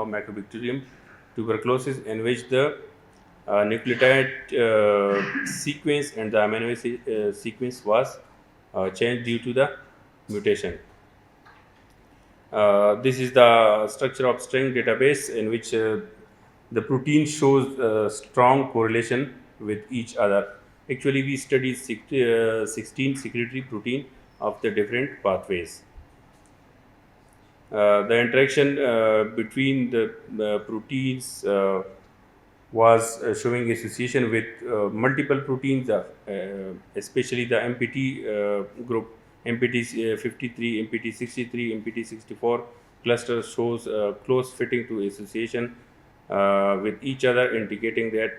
of Mycobacterium tuberculosis, in which the nucleotide sequence and the amino acid sequence was changed due to the mutation. This is the structure of string database in which the protein shows strong correlation with each other. Actually, we studied 16 secretory protein of the different pathways. The interaction between the proteins was showing association with multiple proteins, especially the MPT group, MPT 53, MPT 63, MPT 64 cluster shows close fitting to association with each other, indicating that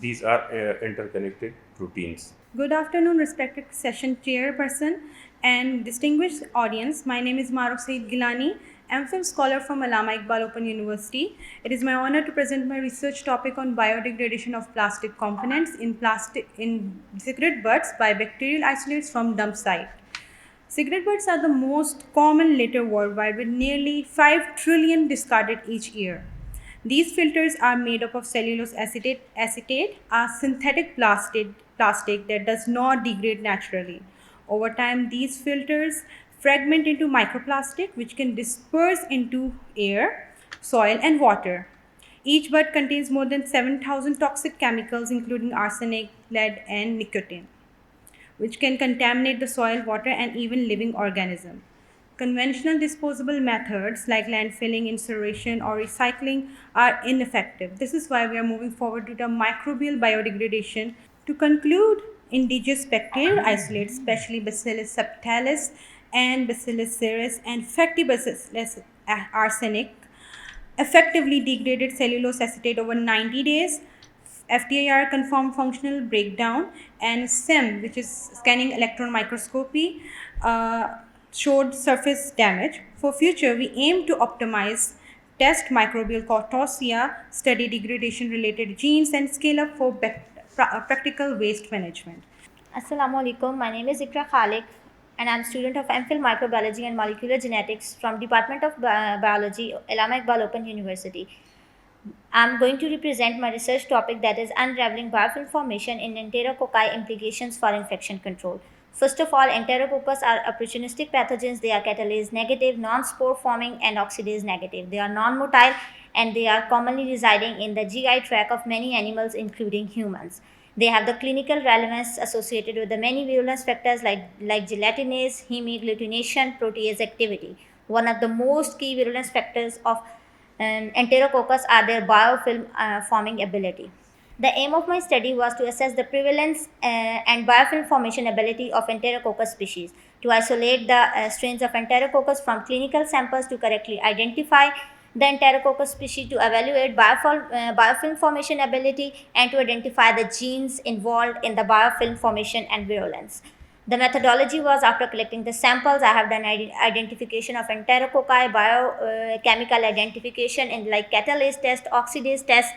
these are interconnected proteins. Good afternoon, respected session chairperson and distinguished audience. My name is Maruf Saeed Gilani, MPhil scholar from Allama Iqbal Open University. It is my honor to present my research topic on biodegradation of plastic components in cigarette butts by bacterial isolates from dump site. Cigarette butts are the most common litter worldwide, with nearly 5 trillion discarded each year. These filters are made up of cellulose acetate, a synthetic plastic that does not degrade naturally. Over time, these filters fragment into microplastic, which can disperse into air, soil, and water. Each bud contains more than 7,000 toxic chemicals, including arsenic, lead, and nicotine, which can contaminate the soil, water, and even living organisms. Conventional disposable methods like landfilling, incineration, or recycling are ineffective. This is why we are moving forward to the microbial biodegradation. To conclude, indigenous bacterial isolates, especially Bacillus subtilis and Bacillus cereus and fatty Bacillus arsenic, effectively degraded cellulose acetate over 90 days. FTIR confirmed functional breakdown, and SEM, which is scanning electron microscopy, showed surface damage. For future, we aim to optimize, test microbial cortosia, study degradation related genes, and scale up for practical waste management. Assalamu alaikum. My name is Ikra Khalik, and I'm a student of MPhil Microbiology and Molecular Genetics from Department of Biology, Allama Iqbal Open University. I'm going to represent my research topic, that is unraveling biofilm formation in enterococci, implications for infection control. First of all, enterococcus are opportunistic pathogens. They are catalase negative, non-spore forming, and oxidase negative. They are non-motile, and they are commonly residing in the GI tract of many animals, including humans. They have the clinical relevance associated with the many virulence factors like gelatinase, hemagglutination, protease activity. One of the most key virulence factors of enterococcus are their biofilm forming ability. The aim of my study was to assess the prevalence and biofilm formation ability of enterococcus species, to isolate the strains of enterococcus from clinical samples, to correctly identify the enterococcus species, to evaluate biofilm formation ability, and to identify the genes involved in the biofilm formation and virulence. The methodology was, after collecting the samples, I have done identification of enterococci, biochemical identification in like catalase test, oxidase test,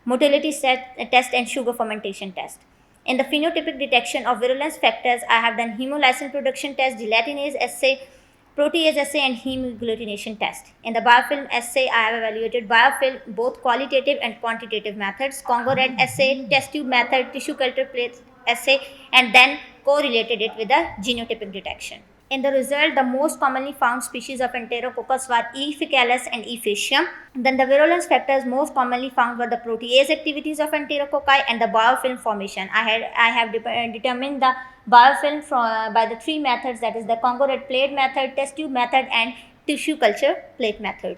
motility test, and sugar fermentation test. In the phenotypic detection of virulence factors, I have done hemolysin production test, gelatinase assay, protease assay, and hemagglutination test. In the biofilm assay, I have evaluated biofilm both qualitative and quantitative methods, Congo red assay, test tube method, tissue culture plate assay, and then correlated it with the genotypic detection. In the result, the most commonly found species of enterococcus were E. faecalis and E. faecium. Then the virulence factors most commonly found were the protease activities of enterococci and the biofilm formation. I have determined the biofilm by the three methods, that is the Congo red plate method, test tube method, and tissue culture plate method.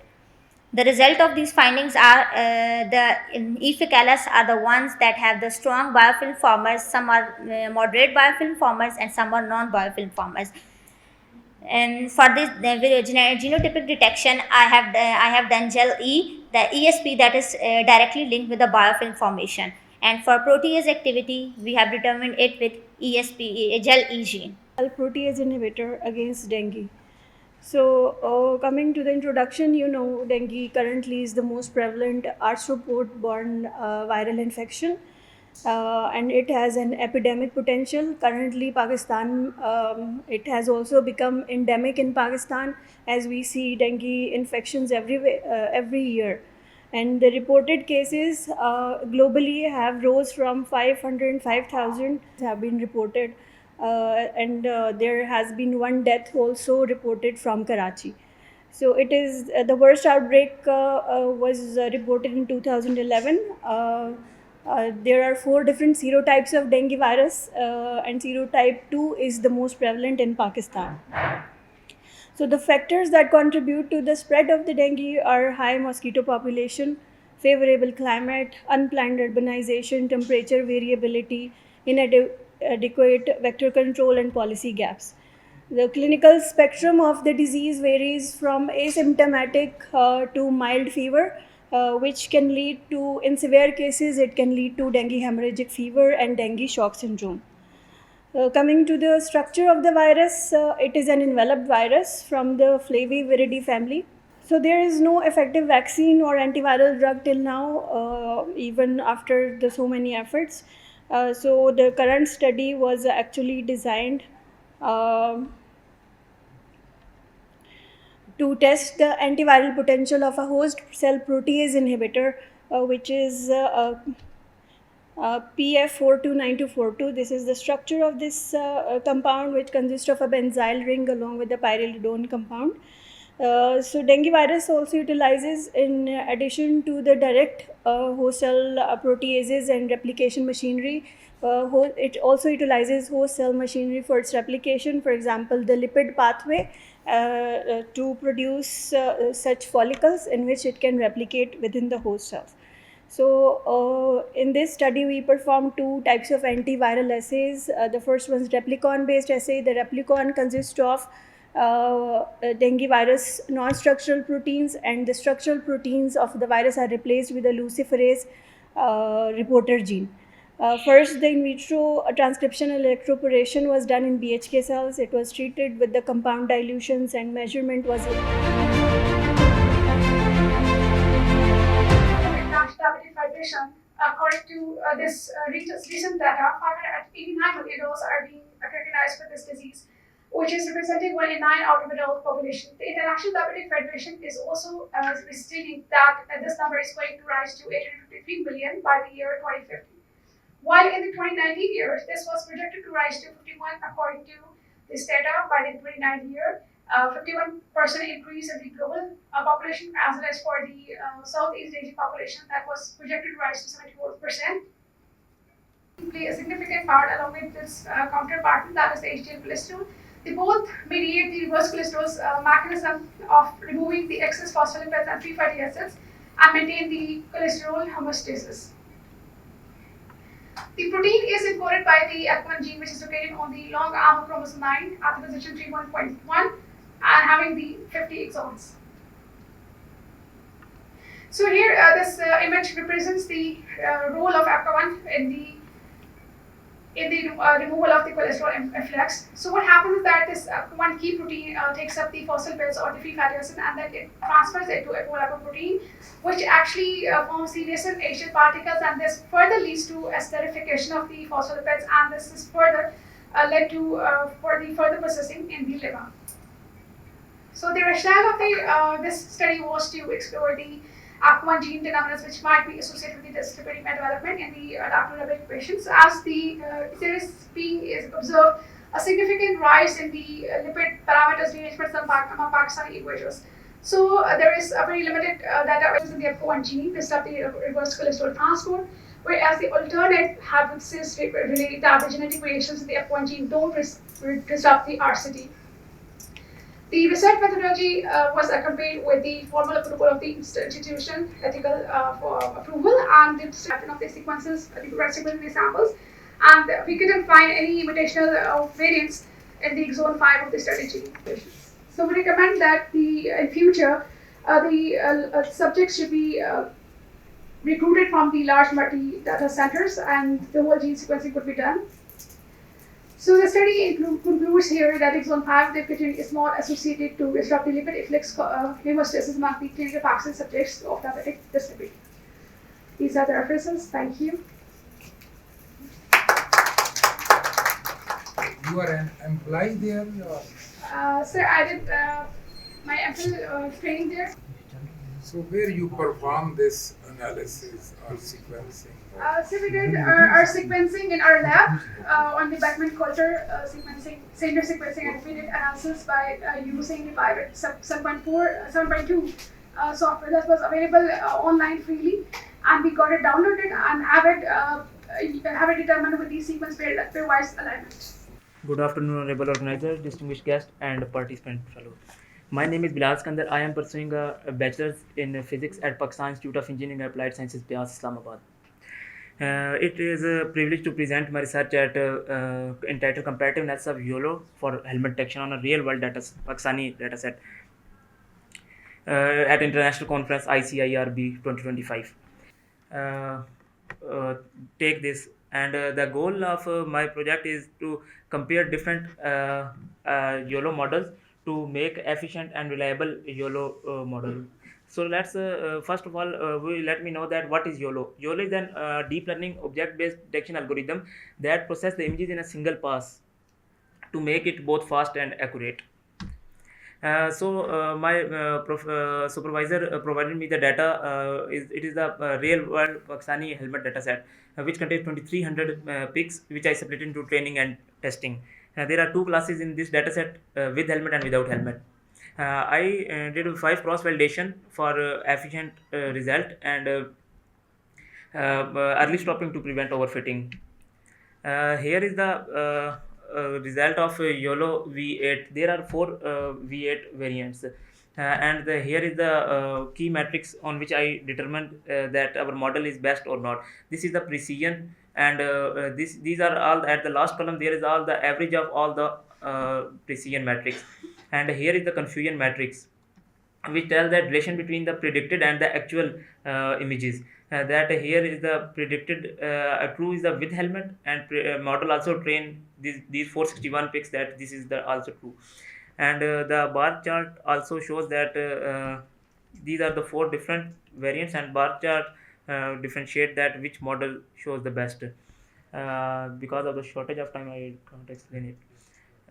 The result of these findings are the E. faecalis are the ones that have the strong biofilm formers. Some are moderate biofilm formers, and some are non-biofilm formers. And for this genotypic detection, I have done gel E, the ESP, that is directly linked with the biofilm formation. And for protease activity, we have determined it with ESP, gel E gene. Protease inhibitor against dengue. So coming to the introduction, dengue currently is the most prevalent arthropod-borne viral infection. and it has an epidemic potential. Currently, Pakistan, it has also become endemic in Pakistan, as we see dengue infections every year. And the reported cases globally have rose from 505,000 have been reported, and there has been one death also reported from Karachi. So it is the worst outbreak was reported in 2011. There are 4 different serotypes of dengue virus, and serotype 2 is the most prevalent in Pakistan. So the factors that contribute to the spread of the dengue are high mosquito population, favorable climate, unplanned urbanization, temperature variability, inadequate vector control, and policy gaps. The clinical spectrum of the disease varies from asymptomatic to mild fever, which can lead to, in severe cases, it can lead to dengue hemorrhagic fever and dengue shock syndrome. Coming to the structure of the virus, it is an enveloped virus from the Flaviviridae family. So there is no effective vaccine or antiviral drug till now, even after the so many efforts. So the current study was actually designed to test the antiviral potential of a host cell protease inhibitor, which is PF429242. This is the structure of this compound, which consists of a benzyl ring along with the pyrrolidone compound. So dengue virus also utilizes, in addition to the direct host cell proteases and replication machinery, it also utilizes host cell machinery for its replication. For example, the lipid pathway to produce such follicles in which it can replicate within the host cells. So in this study, we performed 2 types of antiviral assays. The first one is replicon-based assay. The replicon consists of dengue virus non-structural proteins, and the structural proteins of the virus are replaced with a luciferase reporter gene. First, the in vitro transcriptional electroporation was done in BHK cells. It was treated with the compound dilutions, and measurement was diabetic fibrillation. According to this recent data, 589 million adults are being recognized with this disease, which is representing 1 in 9 out of adult population. The International Diabetic Federation is also stating that this number is going to rise to 853 million by the year 2050. While in the 2019 year, this was projected to rise to 51 according to this data by the 2019 year. 51% increase in the global population, as well as for the Southeast Asian population, that was projected to rise to 74%. Play a significant part along with this counterpart, that is the HDL cholesterol. They both mediate the reverse cholesterol's mechanism of removing the excess phospholipids and free fatty acids and maintain the cholesterol homeostasis. The protein is encoded by the ACE1 gene, which is located on the long arm of chromosome 9 at the position 31.1 and having the 50 exons. So here, this image represents the role of ACE1 in the removal of the cholesterol efflux. So what happens is that this one key protein takes up the phospholipids or the free fatty acid, and then it transfers it to apolipoprotein, which actually forms the nascent HDL particles, and this further leads to esterification of the phospholipids, and this is further led to for the further processing in the liver. So the rationale of this study was to explore the ACE1 gene phenomena which might be associated with the distributed development in the adaptive patients, as there is observed a significant rise in the lipid parameters rearrangements among Pakistani individuals. So there is a very limited data in the ACE1 gene, disrupt the reverse cholesterol transport, whereas the alternate hypothesis relate that the genetic variations in the ACE1 gene don't disrupt the RCT. The research methodology was accompanied with the formal approval of the institution, ethical approval, and the selecting of the sequences, the correct sequence of the samples, and we couldn't find any mutational variants in the exon 5 of the study gene. So we recommend that in future the subjects should be recruited from the large multi-data centers, and the whole gene sequencing could be done. So the study concludes here that exon 5 depletion is not associated to disrupt the lipid efflux homeostasis among the clinical vaccine subjects of diabetic dyslipidemia. These are the references. Thank you. You are an employee there? Sir, I did my MPhil training there. So where you perform this analysis or sequencing? So we did our sequencing in our lab on the Beckman culture sequencing, center sequencing, and we did analysis by using the Bio 7.2 software that was available online freely, and we got it downloaded and have it determined with the sequence pairwise alignment. Good afternoon, honorable organizer, distinguished guest, and participant fellow. My name is Bilal Skandar. I am pursuing a bachelor's in physics at Pakistan Institute of Engineering and Applied Sciences, Pervaiz, Islamabad. It is a privilege to present my research at entitled Comparative Analysis of YOLO for helmet detection on a real-world Pakistani dataset at International Conference ICIRB 2025. Take this, and the goal of my project is to compare different YOLO models to make efficient and reliable YOLO model. So let's first of all let me know that what is YOLO. YOLO is an deep learning object-based detection algorithm that processes the images in a single pass to make it both fast and accurate. My supervisor provided me the data. It is the real-world Pakistani helmet dataset, which contains 2,300 pics, which I separated into training and testing. There are two classes in this dataset, with helmet and without helmet. I did 5 cross validation for efficient result and early stopping to prevent overfitting. Here is the result of YOLO V8. There are 4 V8 variants, and here is the key metrics on which I determined that our model is best or not. This is the precision, and these are all at the last column. There is all the average of all the precision metrics, and here is the confusion matrix, which tells the relation between the predicted and the actual images. That here is the predicted true is the with helmet, and model also train these 461 pics that this is the also true. And the bar chart also shows that these are the 4 different variants, and bar chart differentiate that which model shows the best. Because of the shortage of time, I can't explain it.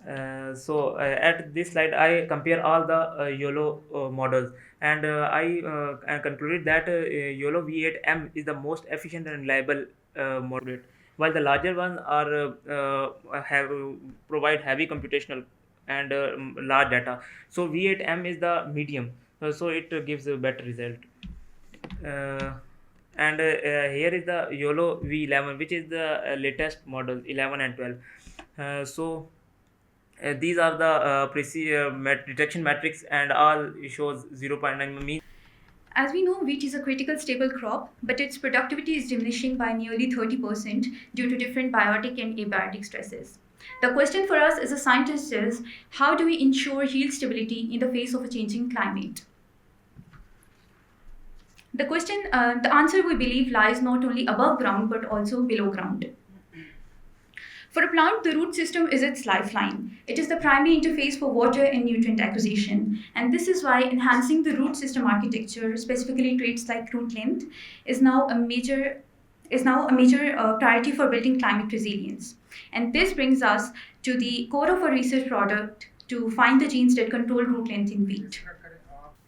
At this slide I compare all the YOLO models, and I concluded that YOLO V8M is the most efficient and reliable model, while the larger ones provide heavy computational and large data. So V8M is the medium, so it gives a better result. And here is the YOLO V11, which is the latest model, 11 and 12. These are the detection metrics, and all shows 0.9 mean. As we know, wheat is a critical staple crop, but its productivity is diminishing by nearly 30% due to different biotic and abiotic stresses. The question for us as a scientist is, how do we ensure yield stability in the face of a changing climate? The answer we believe lies not only above ground but also below ground. For a plant, the root system is its lifeline. It is the primary interface for water and nutrient acquisition, and this is why enhancing the root system architecture, specifically traits like root length, is now a major priority for building climate resilience. And this brings us to the core of our research product, to find the genes that control root length in wheat.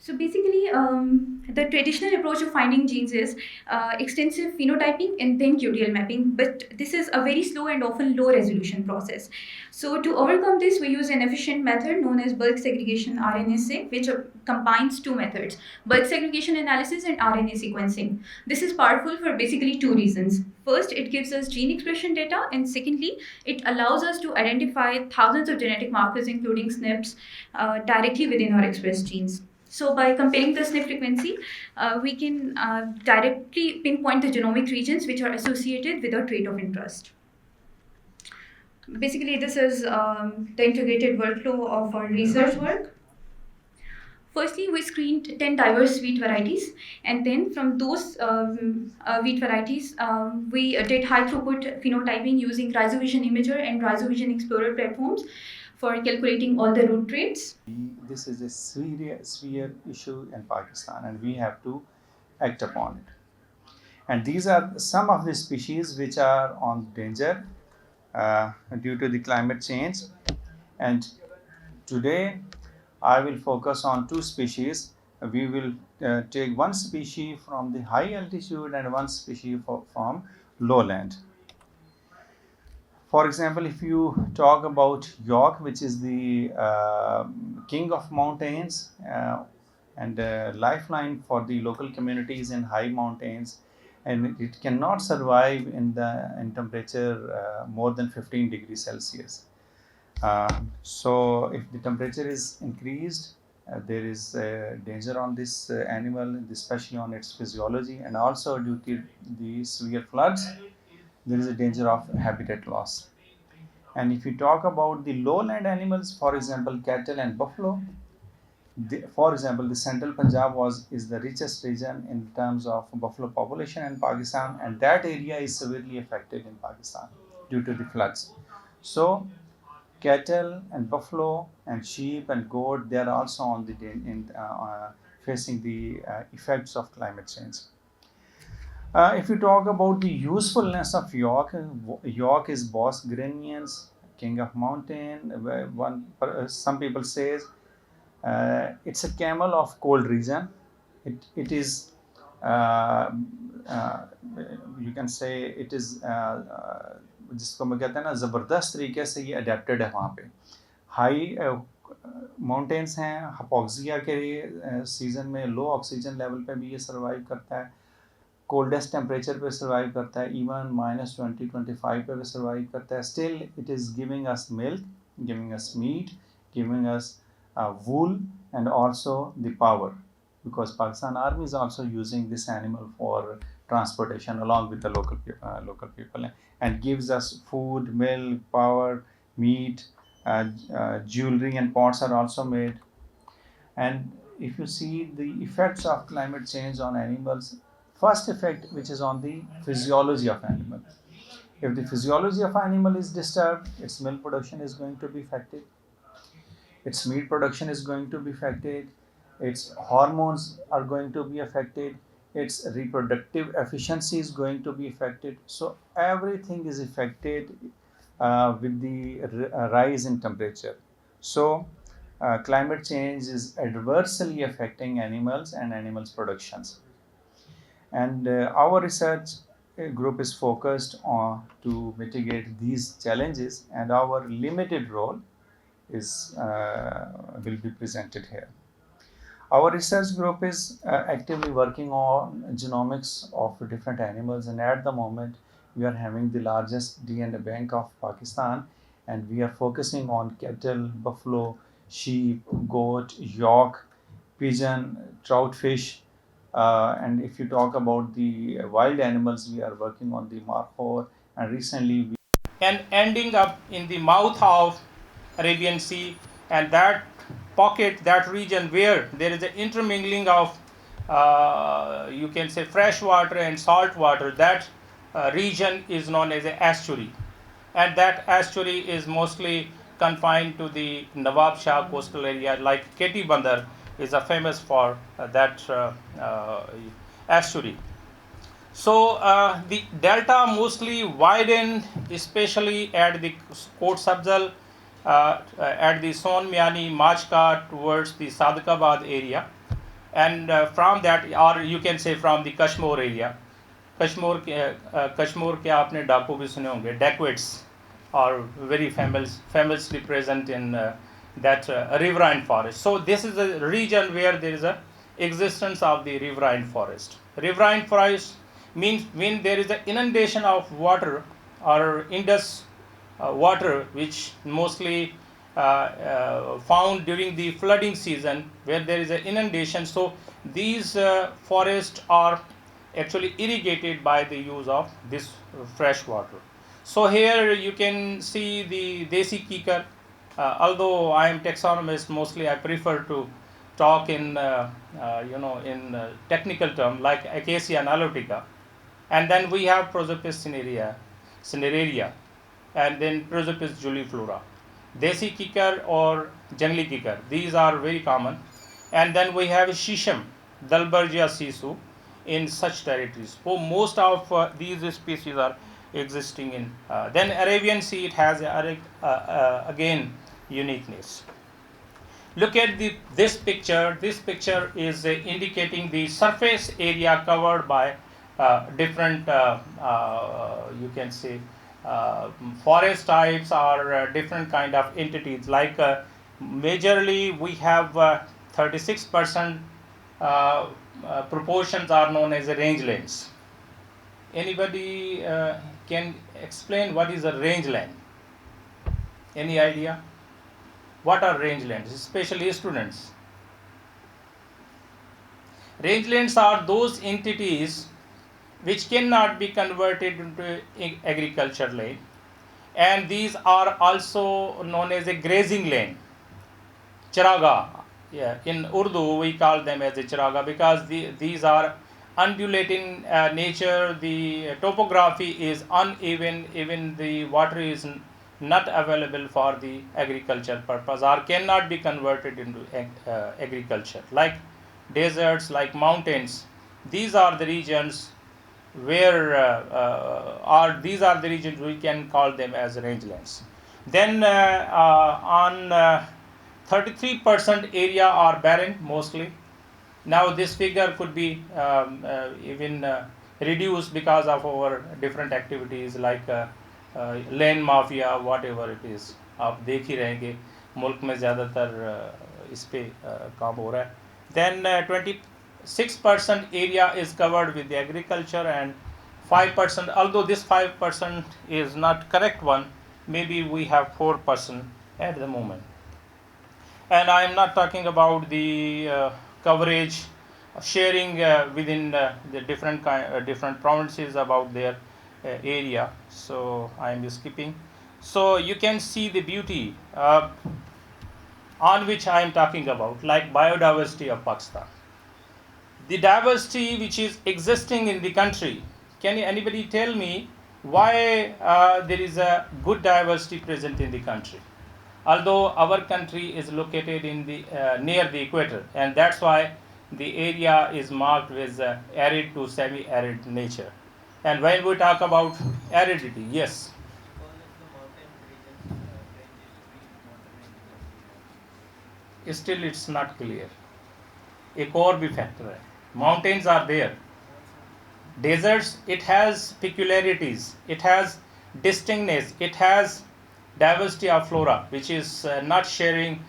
So basically, the traditional approach of finding genes is extensive phenotyping and then QTL mapping, but this is a very slow and often low resolution process. So to overcome this, we use an efficient method known as bulk segregation RNA-seq, which combines 2 methods, bulk segregation analysis and RNA sequencing. This is powerful for basically 2 reasons. First, it gives us gene expression data, and secondly, it allows us to identify thousands of genetic markers, including SNPs, directly within our expressed genes. So by comparing the SNP frequency, we can directly pinpoint the genomic regions which are associated with a trait of interest. Basically, this is the integrated workflow of our research work. Firstly, we screened 10 diverse wheat varieties, and then from those wheat varieties, we did high throughput phenotyping using Rhizovision Imager and Rhizovision Explorer platforms for calculating all the root traits. This is a serious issue in Pakistan, and we have to act upon it. And these are some of the species which are on danger due to the climate change. And today I will focus on two species. We will take one species from the high altitude and one species from lowland. For example, if you talk about York, which is the king of mountains and lifeline for the local communities in high mountains, and it cannot survive in temperature more than 15 degrees Celsius. So if the temperature is increased, there is danger on this animal, especially on its physiology, and also due to the severe floods, there is a danger of habitat loss. And if you talk about the lowland animals, for example, cattle and buffalo, for example, the central Punjab is the richest region in terms of buffalo population in Pakistan, and that area is severely affected in Pakistan due to the floods. So cattle and buffalo and sheep and goat, they are also on the facing the effects of climate change. If you talk about the usefulness of York, York is Bos Grenians, king of mountain. Some people says it's a camel of cold region. It is you can say it is जिसको मैं कहते हैं ना ज़बरदस्त तरीके से ये adapted है वहाँ पे हाई माउंटेन्स हैं हापोक्सिया के सीज़न में लो ऑक्सीजन लेवल पे भी ये सर्वाइव करता है कोल्डेस्ट टेम्परेचर पे सर्वाइव करता है इवन -20-25 पे भी सर्वाइव करता है still it is giving us milk giving us meat giving us wool and also the power because Pakistan Army is also using this animal for transportation along with the local people and gives us food, milk, power, meat, jewelry and pots are also made. And if you see the effects of climate change on animals, first effect which is on the physiology of animal. If the physiology of animal is disturbed, its milk production is going to be affected. Its meat production is going to be affected, its hormones are going to be affected, its reproductive efficiency is going to be affected. So everything is affected with the rise in temperature. So climate change is adversely affecting animals and animals' productions. And our research group is focused on to mitigate these challenges, and our limited role is will be presented here. Our research group is actively working on genomics of different animals, and at the moment we are having the largest DNA bank of Pakistan, and we are focusing on cattle, buffalo, sheep, goat, York, pigeon, trout fish, and if you talk about the wild animals, we are working on the markhor, and recently we and ending up in the mouth of Arabian Sea, and that pocket, that region where there is an intermingling of you can say fresh water and salt water, that region is known as an estuary, and that estuary is mostly confined to the Nawab Shah coastal area, like Keti Bandar is famous for that estuary. So the delta mostly widened, especially at the Kot Sabzal, at the Son Miani, Machka towards the Sadakabad area, and from that, or you can say from the Kashmir area. Kashmir के आपने डाकू भी सुने होंगे, dacoits are very famously present in that riverine forest. So this is a region where there is a existence of the riverine forest. Riverine forest means when there is an inundation of water or Indus water, which mostly found during the flooding season, where there is an inundation. So these forests are actually irrigated by the use of this fresh water. So here you can see the desi kikar. Although I am taxonomist, mostly I prefer to talk in in technical term like Acacia nilotica. And then we have Prosopis cineraria, and then Prosopis juliflora. Desi kikar or jungli kikar, these are very common. And then we have Shisham, Dalbergia sisu, in such territories. So most of these species are existing in. Then Arabian Sea, it has again uniqueness. Look at this picture. This picture is indicating the surface area covered by different, you can say, forest types or different kind of entities. Like majorly, we have 36% proportions are known as rangelands. Anybody can explain what is a rangeland? Any idea? What are rangelands, especially students? Rangelands are those entities which cannot be converted into agriculture land, and these are also known as a grazing land. Charaga, yeah, in Urdu we call them as a charaga because these are undulating nature. The topography is uneven, even the water is not available for the agriculture purpose or cannot be converted into agriculture. Like deserts, like mountains, these are the regions where these are the regions we can call them as rangelands. Then on 33% area are barren mostly. Now this figure could be even reduced because of our different activities like land mafia what ever it is. आप देख ही रहे हैं कि मुल्क में ज़्यादातर इस पे काम हो रहा है. Then 26% area is covered with the agriculture and 5%, although this 5% is not correct one, maybe we have 4% at the moment. And I am not talking about the coverage, sharing within the different provinces about their area, so I am skipping. So you can see the beauty on which I am talking about, like biodiversity of Pakistan. The diversity which is existing in the country, can anybody tell me why there is a good diversity present in the country? Although our country is located in the near the equator, and that's why the area is marked with arid to semi-arid nature. And when we talk about aridity, yes. Still it's not clear. एक और भी factor है. Mountains are there. Deserts, it has peculiarities. It has distinctness. It has diversity of flora, which is not sharing,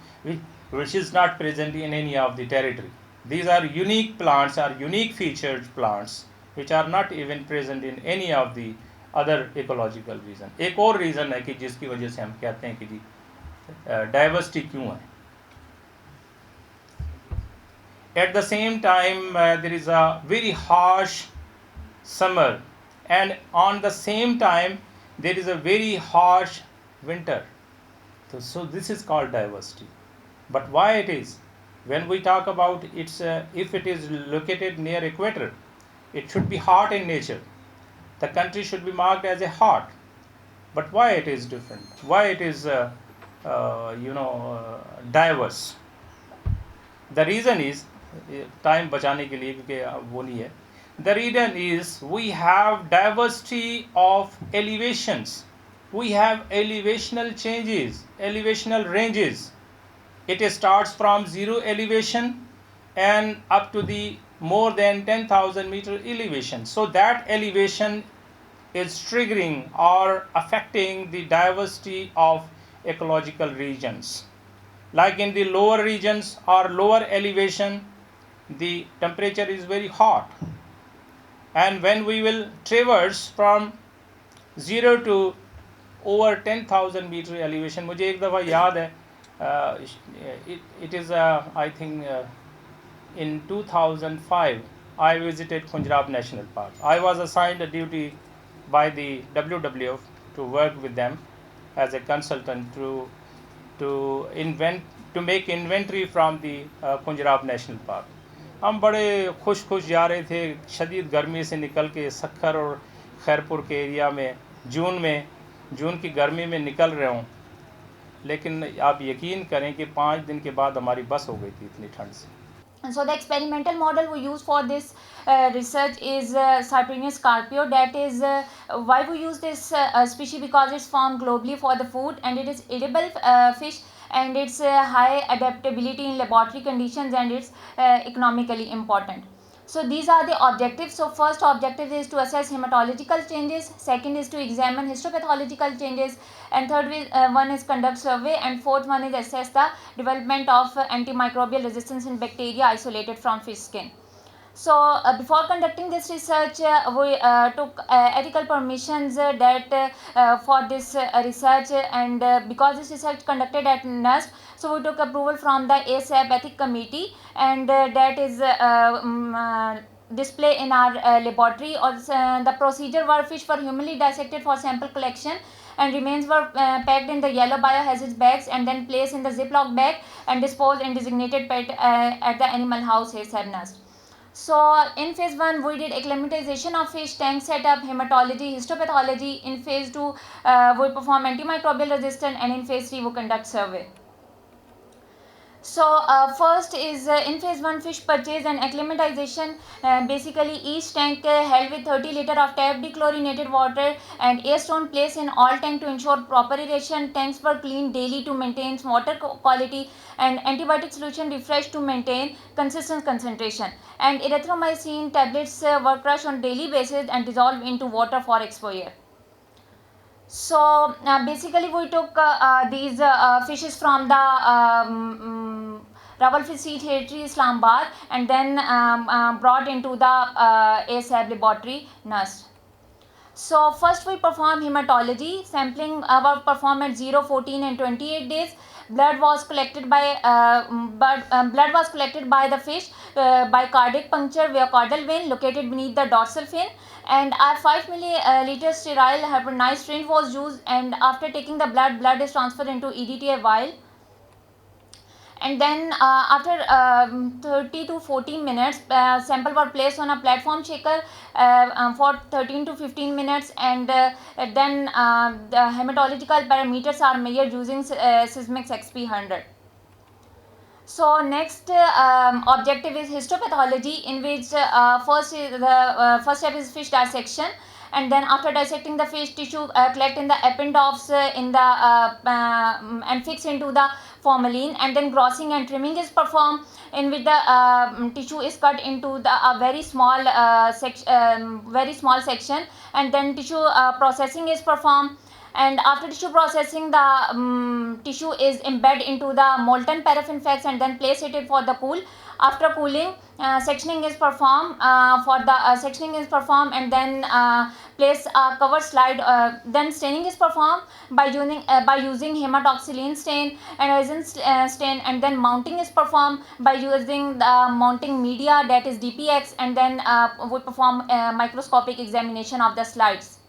which is not present in any of the territory. These are unique plants, are unique featured plants, which are not even present in any of the other ecological reason. एक और reason है कि जिसकी वजह से हम कहते हैं कि जी diversity क्यों है. At the same time, there is a very harsh summer, and on the same time there is a very harsh winter. So this is called diversity. But why it is? When we talk about its, if it is located near equator, it should be hot in nature. The country should be marked as a hot. But why it is different? Why it is, diverse? The reason is, time बचाने के लिए क्योंकि वो नहीं है. The reason is we have diversity of elevations. We have elevational changes, elevational ranges. It starts from zero elevation and up to the more than 10,000 meter elevation. So that elevation is triggering or affecting the diversity of ecological regions. Like in the lower regions or lower elevation, the temperature is very hot. And when we will traverse from 0 to over 10,000 meter elevation, मुझे एक दफ़ा याद है, it is I think in 2005 I visited Punjab National Park. I was assigned a duty by the WWF to work with them as a consultant to make inventory from the Punjab National Park. हम बड़े खुश जा रहे थे शदीद गर्मी से निकल के सक्खर और खैरपुर के एरिया में जून की गर्मी में निकल रहे हूँ, लेकिन आप यकीन करें कि 5 दिन के बाद हमारी बस हो गई थी इतनी ठंड से. And so the experimental model we use for this research is Cyprinius carpio. That is why we use this species, because it's found globally for the food and it is edible fish, and it's high adaptability in laboratory conditions, and it's economically important. So these are the objectives. So first objective is to assess hematological changes, second is to examine histopathological changes, and one is conduct survey, and fourth one is assess the development of antimicrobial resistance in bacteria isolated from fish skin. So before conducting this research, we took ethical permissions for this research, and because this research conducted at NUST, so we took approval from the ASAP ethic committee, and that is display in our laboratory. Or the procedure were fish were humanly dissected for sample collection, and remains were packed in the yellow biohazard bags and then placed in the Ziploc bag and disposed in designated pit at the animal house ASAP NUST. So in phase 1 we did acclimatization of fish, tank setup, hematology, histopathology. In phase 2 we perform antimicrobial resistance, and in phase 3 we conduct survey. So first is in phase 1 fish purchase and acclimatization. Basically each tank held with 30 liter of tap dechlorinated water and air stone placed in all tank to ensure proper aeration. Tanks were cleaned daily to maintain water quality, and antibiotic solution refreshed to maintain consistent concentration, and erythromycin tablets were crushed on daily basis and dissolved into water for exposure. So basically we took these fishes from the Rawalpindi Sea Territory, Islamabad, and then brought into the ASAB laboratory, NUST. So first we perform hematology. Sampling was performed at 0, 14 and 28 days. Blood was collected by the fish by cardiac puncture via caudal vein located beneath the dorsal fin, and our 5 milliliter sterile hypernized syringe was used, and after taking the blood is transferred into EDTA vial. And then after 30 to 14 minutes, sample were placed on a platform shaker for 13 to 15 minutes, and then the hematological parameters are measured using Sysmex XP100. So next objective is histopathology, in which first step is fish dissection, and then after dissecting the fish tissue, collect in the appendix and fix into the formalin, and then grossing and trimming is performed, in which the tissue is cut into a very small section, and then tissue processing is performed. And after tissue processing, the tissue is embedded into the molten paraffin wax and then placed it for the cool. After cooling, sectioning is performed and then place a cover slide. Then staining is performed by using hematoxylin stain and resin stain, and then mounting is performed by using the mounting media, that is DPX, and then we perform microscopic examination of the slides.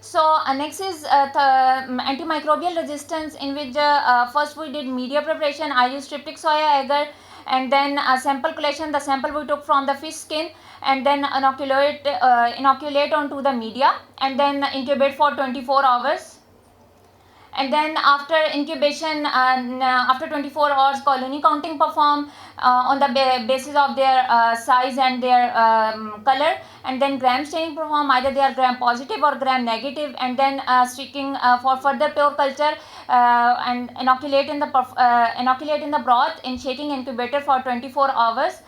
So next is antimicrobial resistance, in which first we did media preparation. I used tryptic soya agar, and then sample collection. The sample we took from the fish skin, and then inoculate onto the media, and then incubate for 24 hours. And then after incubation, after 24 hours, colony counting performed on the basis of their size and their color, and then gram staining performed, either they are gram positive or gram negative, and then streaking for further pure culture, and inoculate in the broth in shaking incubator for 24 hours.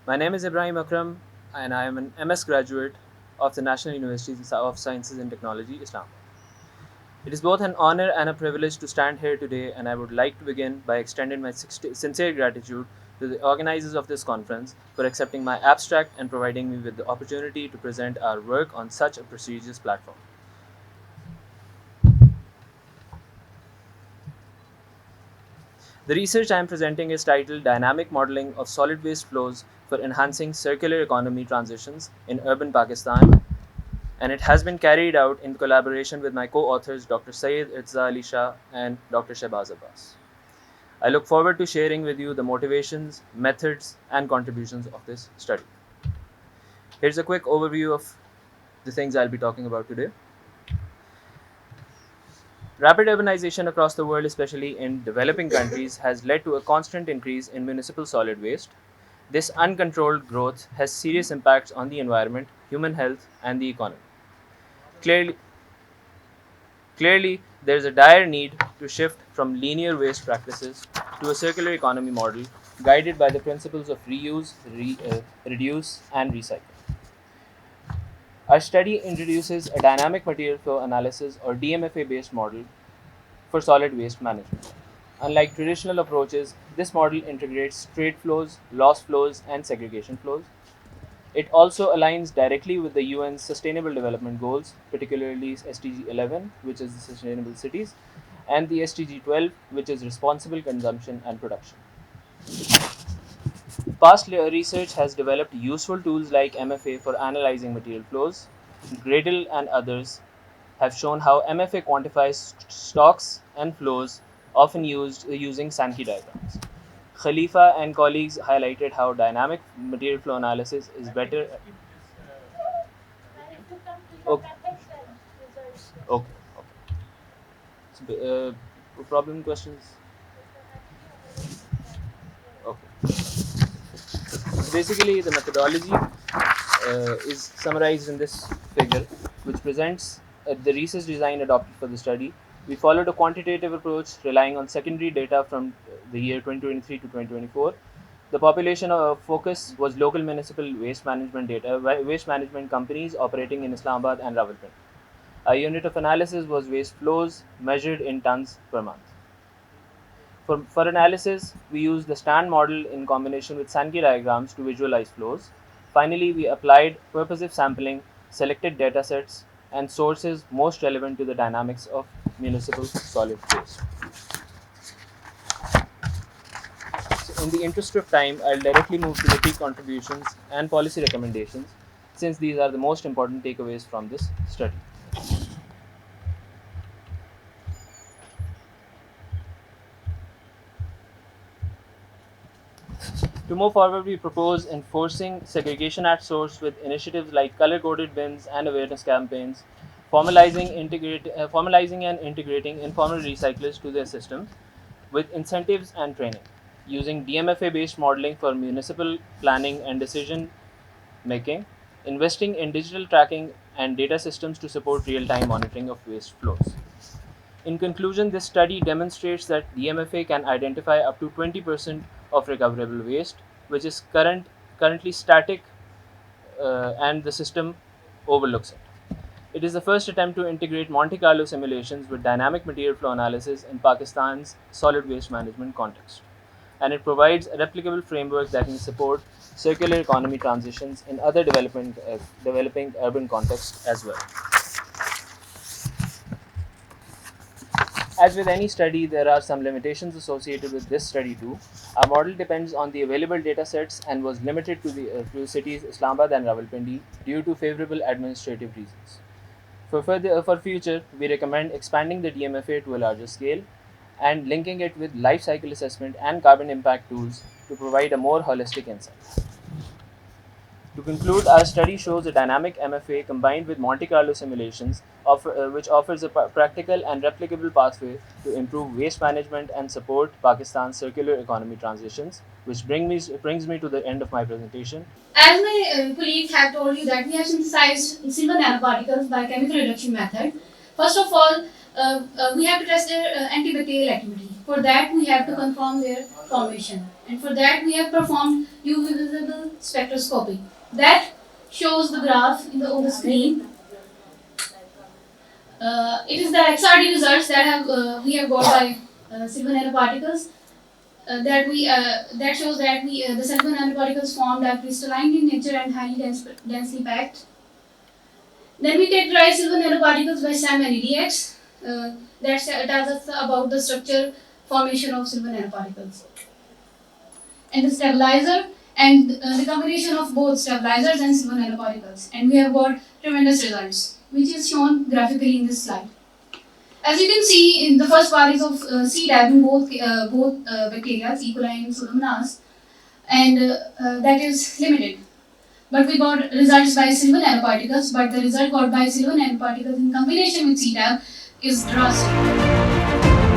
My name is Ibrahim Akram, and I am an MS graduate of the National University of Sciences and Technology, Islam. It is both an honor and a privilege to stand here today, and I would like to begin by extending my sincere gratitude to the organizers of this conference for accepting my abstract and providing me with the opportunity to present our work on such a prestigious platform. The research I am presenting is titled Dynamic Modeling of Solid Waste Flows for Enhancing Circular Economy Transitions in Urban Pakistan, and it has been carried out in collaboration with my co-authors Dr. Syed Irza Ali Shah and Dr. Shahbaz Abbas. I look forward to sharing with you the motivations, methods, and contributions of this study. Here's a quick overview of the things I'll be talking about today. Rapid urbanization across the world, especially in developing countries, has led to a constant increase in municipal solid waste. This uncontrolled growth has serious impacts on the environment, human health, and the economy. Clearly, Clearly, there is a dire need to shift from linear waste practices to a circular economy model guided by the principles of reuse, reduce, and recycle. Our study introduces a dynamic material flow analysis or DMFA based model for solid waste management. Unlike traditional approaches, this model integrates trade flows, loss flows, and segregation flows. It also aligns directly with the UN's Sustainable Development Goals, particularly SDG 11, which is the Sustainable Cities, and the SDG 12, which is Responsible Consumption and Production. Past research has developed useful tools like MFA for analyzing material flows. Gradle and others have shown how MFA quantifies stocks and flows, often used using Sankey diagrams. Khalifa and colleagues highlighted how dynamic material flow analysis is better. Okay. Okay. So, problem questions? Okay. So basically, the methodology is summarized in this figure, which presents the research design adopted for the study. We followed a quantitative approach relying on secondary data from the year 2023 to 2024. The population of focus was local municipal waste management data, waste management companies operating in Islamabad and Rawalpindi. Our unit of analysis was waste flows measured in tons per month. For analysis, we used the stand model in combination with Sankey diagrams to visualize flows. Finally, we applied purposive sampling, selected datasets, and sources most relevant to the dynamics of municipal solid waste. So in the interest of time, I'll directly move to the key contributions and policy recommendations, since these are the most important takeaways from this study. To move forward, we propose enforcing segregation at source with initiatives like color-coded bins and awareness campaigns, formalizing and integrating informal recyclers to their systems with incentives and training, using DMFA-based modeling for municipal planning and decision making, investing in digital tracking and data systems to support real-time monitoring of waste flows. In conclusion, this study demonstrates that DMFA can identify up to 20% of recoverable waste, which is currently static, and the system overlooks it. It is the first attempt to integrate Monte Carlo simulations with dynamic material flow analysis in Pakistan's solid waste management context. And it provides a replicable framework that can support circular economy transitions in other developing urban contexts as well. As with any study, there are some limitations associated with this study too. Our model depends on the available data sets and was limited to cities Islamabad and Rawalpindi due to favorable administrative reasons. For future, we recommend expanding the DMFA to a larger scale and linking it with life cycle assessment and carbon impact tools to provide a more holistic insight. To conclude, our study shows a dynamic MFA combined with Monte Carlo simulations, which offers a practical and replicable pathway to improve waste management and support Pakistan's circular economy transitions, which brings me to the end of my presentation. As my colleagues have told you that we have synthesized silver nanoparticles by chemical reduction method. First of all, we have to test their antibacterial activity. For that, we have to confirm their formation. And for that, we have performed UV visible spectroscopy. That shows the graph in the screen. It is the XRD results that we have got by silver nanoparticles. That shows that the silver nanoparticles formed are crystalline in nature and highly densely packed. Then we characterize silver nanoparticles by SAM and EDX. That tells us about the structure formation of silver nanoparticles. And the stabilizer and the combination of both stabilizers and silver nanoparticles. And we have got tremendous results, which is shown graphically in this slide. As you can see, in the first part is of CDAB in both bacteria, E. coli and Pseudomonas, and that is limited. But we got results by silver nanoparticles, but the result got by silver nanoparticles in combination with CDAB is drastic.